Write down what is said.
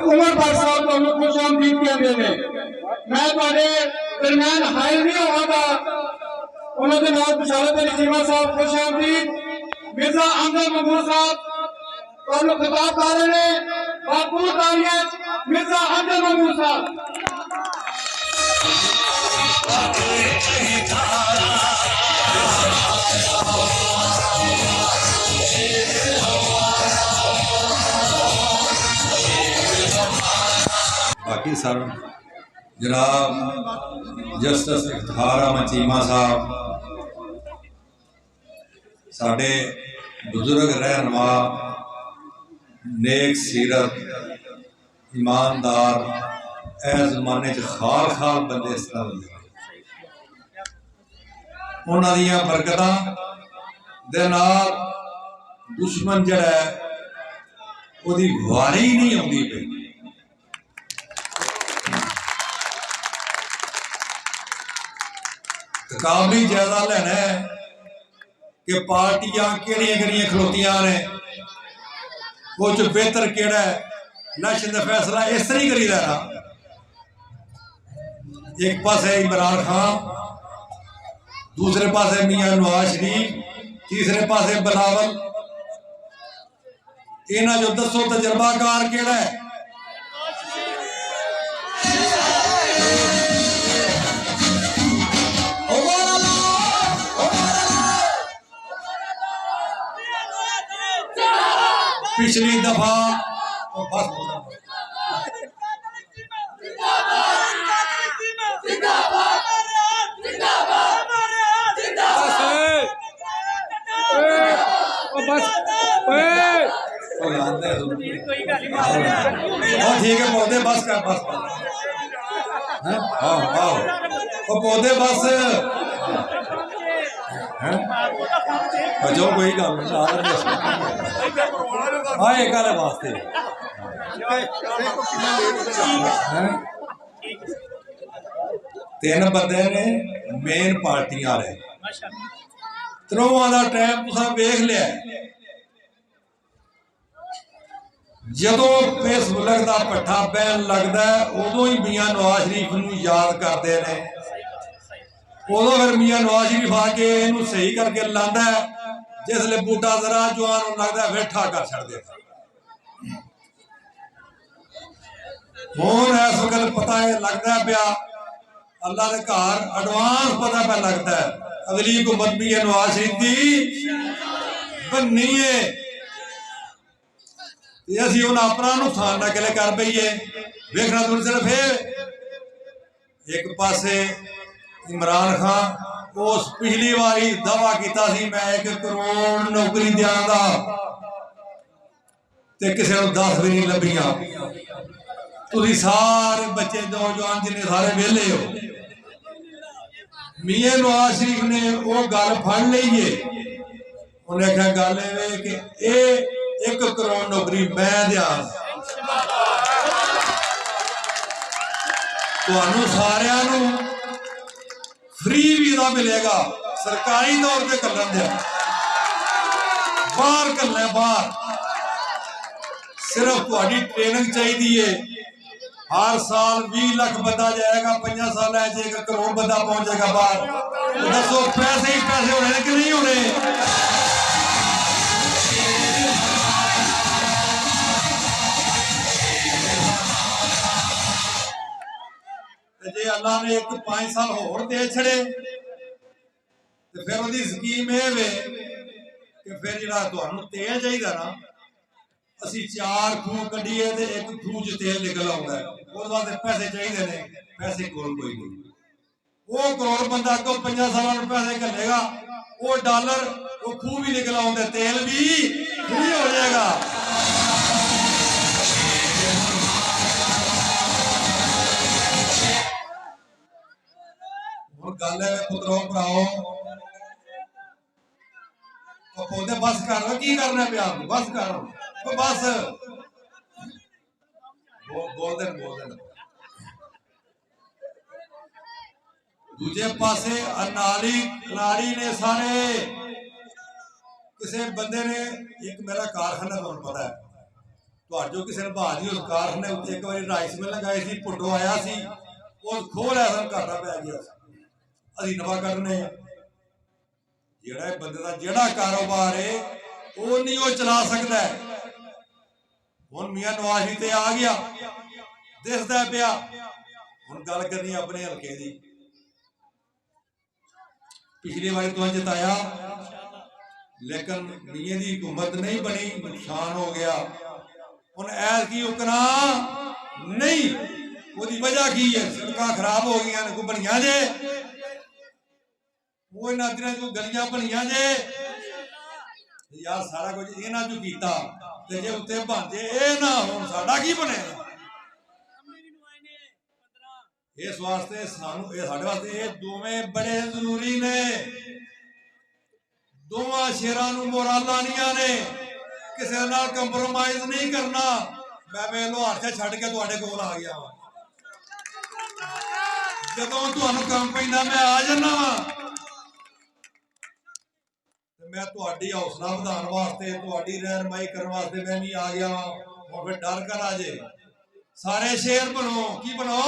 उमर भट्ट साहब को खुश आमदीद कहते हैं। मैं थोड़े दरम्यान हायर नहीं होगा उन्होंने नाम बिशारत अली चीमा साहब खुश आमदीद। मिर्जा अहमद महमूद साहब को खिताब कर रहे हैं। बापू तालियत मिर्जा अहमद महमूद साहब। बाकी सर जनाब जस्टिस इफ्तिखार अहमद चीमा साहब साढ़े बुजुर्ग रहनुमा नेक सीरत ईमानदार ए जमाने च खाल खाल बंदे इस तरह होंगे उन्होंने बरकतां दे नाल दुश्मन जड़ा है ओदी वारी ही नहीं आती पई। काबली जायजा लेना है कि पार्टियां केड़ियां खलोतियां ने वो च बेहतर केड़ा है इलेक्शन का फैसला इस तरह ही करी देना। एक पासे इमरान खान दूसरे पासे मियां नवाज शरीफ तीसरे पासे बिलावल इन्हां जो दसो तजर्बाकार केड़ा है। पिछली दफा ठीक है पौधे बस कर बस आओ आओ पौधे बस बचो कोई गल हाँ एक गल वास्ते तीन बंदे ने मेन पार्टियां रहे त्रोवां दा टाइम तुसां वेख लिया जदों इस मुल्क का पट्ठा पैन लगता है उदों ही मियां नवाज शरीफ नूं याद करते हैं उदों फिर मियां नवाज शरीफ आके इनू सही करके लांदा है जिसले बूटा जरा जवान लगता है फिर ठाका छड़ देता। हुण इस वक्त पता है लगता है पिया अल्लाह के घर एडवांस पता पे लगता है अगली हुकूमत मियां नवाज शरीफ की बननी है। असीं उन्हें अपना नुकसान ना किले कर पईए वेखना तो सिर्फ एक पासे इमरान खान उस पिछली बारी दावा किया मैं 1 करोड़ नौकरी दियांगा ते किसी को 10 भी नहीं लभियां। तुसीं सारे बच्चे नौजवान जिन्हें सारे वेले हो मियां नवाज शरीफ ने वो गल फड़ ली है उन्हें आख्या गल कि 1 करोड़ नौकरी मैं दिया तुहानू सारियां नू फ्री वीजा मिलेगा सरकारी तौर पर कलन दिया बाहर करना बाहर सिर्फ तुहाडी ट्रेनिंग चाहिए। हर साल 20 लाख बंदा जाएगा 5 साल 1 करोड़ बंदा पहुंचेगा बाहर। तो दसो पैसे ही पैसे होने कि नहीं होने। जे अल्लाह ने 5 साल होर दे छड़े तो फिर वो स्कीम ये कि फिर जो तेल चाहिए ना असी 4 खूह कढ़िए तो 1 खूह च तेल निकल आता है उस वास्ते पैसे चाहिए ने पैसे कोल कोई नहीं। वो करोड़ बंदा अगों 5 साल पैसे घलेगा वो डॉलर वो खूह भी निकल आते तेल भी फ्री हो जाएगा। गल है पुत्रो भराओ पौधे बस कर की करना पे आप बस कर बस बोल देन दूजे पासे अनाड़ी ने सारे किसी बंदे ने एक मेरा कारखाना तुहानू पता है ਤੁਹਾਡੇ ਕਿਸੇ ਨੇ ਬਾਜੀ ਉਸ ਕਾਰਖਾਨੇ ਉੱਤੇ ਇੱਕ ਵਾਰੀ ਰਾਈਸ ਮਿਲ ਲਗਾਈ ਸੀ, ਪੁੱਡੋ ਆਇਆ ਸੀ, ਉਹ ਖੋਹ ਲਿਆ, ਸਾਨੂੰ ਘਾਟਾ ਪੈ ਗਿਆ ਸੀ, ਅਸੀਂ ਨਵਾਂ ਕੱਢਨੇ ਆ। ਜਿਹੜਾ ਇਹ ਬੰਦੇ ਦਾ ਜਿਹੜਾ ਕਾਰੋਬਾਰ ਹੈ ਉਹ ਨਹੀਂ ਉਹ ਚਲਾ ਸਕਦਾ। ਹੁਣ ਮੀਆਂ ਨਵਾਜ਼ ਸ਼ਰੀਫ ਤੇ ਆ ਗਿਆ, ਦਿਸਦਾ ਪਿਆ। ਹੁਣ ਗੱਲ ਕਰਨੀ ਆਪਣੇ ਹਲਕੇ ਦੀ। ਪਿਛਲੀ ਵਾਰੀ ਤੁਹਾਨੂੰ ਜਿਤਾਇਆ, ਲੇਕਿन ਮੀਆਂ ਦੀ ਹੁਕੂਮਤ नहीं बनी, नुकसान हो गया। ਹੁਣ ਐਸ ਕੀ ਉਕਣਾ नहीं, ਉਹਦੀ ਵਜ੍ਹਾ ਕੀ ਹੈ? ਸੜਕਾਂ ਖਰਾਬ ਹੋ ਗਈਆਂ ਨੇ, ਕੋਈ ਬਣੀਆਂ ਜੇ ਉਹ ਇਹਨਾਂ ਦਿਨਾਂ ਚ ਗਲੀਆਂ ਬਣੀਆਂ ਜੇ ਯਾਰ, ਸਾਰਾ ਕੁਝ ਇਹਨਾਂ ਚੋਂ ਕੀਤਾ ਤੇ ਜੇ ਉੱਤੇ ਬਣਦੇ ਇਹ ਨਾ ਹੁਣ ਸਾਡਾ ਕੀ ਬਣੇਗਾ? ਇਸ ਵਾਸਤੇ ਸਾਨੂੰ ਇਹ ਸਾਡੇ ਵਾਸਤੇ ਇਹ ਦੋਵੇਂ ਬੜੇ ਜ਼ਰੂਰੀ ਨੇ। ਦੋਵਾਂ ਸ਼ੇਰਾਂ ਨੂੰ ਮੋਰਾਲਾਂ ਨੀਆਂ ਨੇ, ਕਿਸੇ ਨਾਲ ਕੰਪਰੋਮਾਈਜ਼ ਨਹੀਂ ਕਰਨਾ। ਮੈਂ ਵੇਲੋ ਹੱਥ ਛੱਡ ਕੇ ਤੁਹਾਡੇ ਕੋਲ ਆ ਗਿਆ ਵਾਂ, ਜਦੋਂ ਤੁਹਾਨੂੰ ਕੰਮ ਪੈਂਦਾ ਮੈਂ ਆ ਜਾਣਾ ਵਾ। मैं ਤੁਹਾਡੀ ਹੌਸਲਾ ਵਧਾਉਣ ਵਾਸਤੇ, ਤੁਹਾਡੀ ਰਹਿਨਮਾਈ ਕਰਨ ਵਾਸਤੇ मैं भी आ गया। ਹੁਣ ਫਿਰ ਡਰ ਕਰ ਆ ਜੇ, ਸਾਰੇ ਸ਼ੇਰ ਬਣੋ। ਕੀ ਬਣੋ?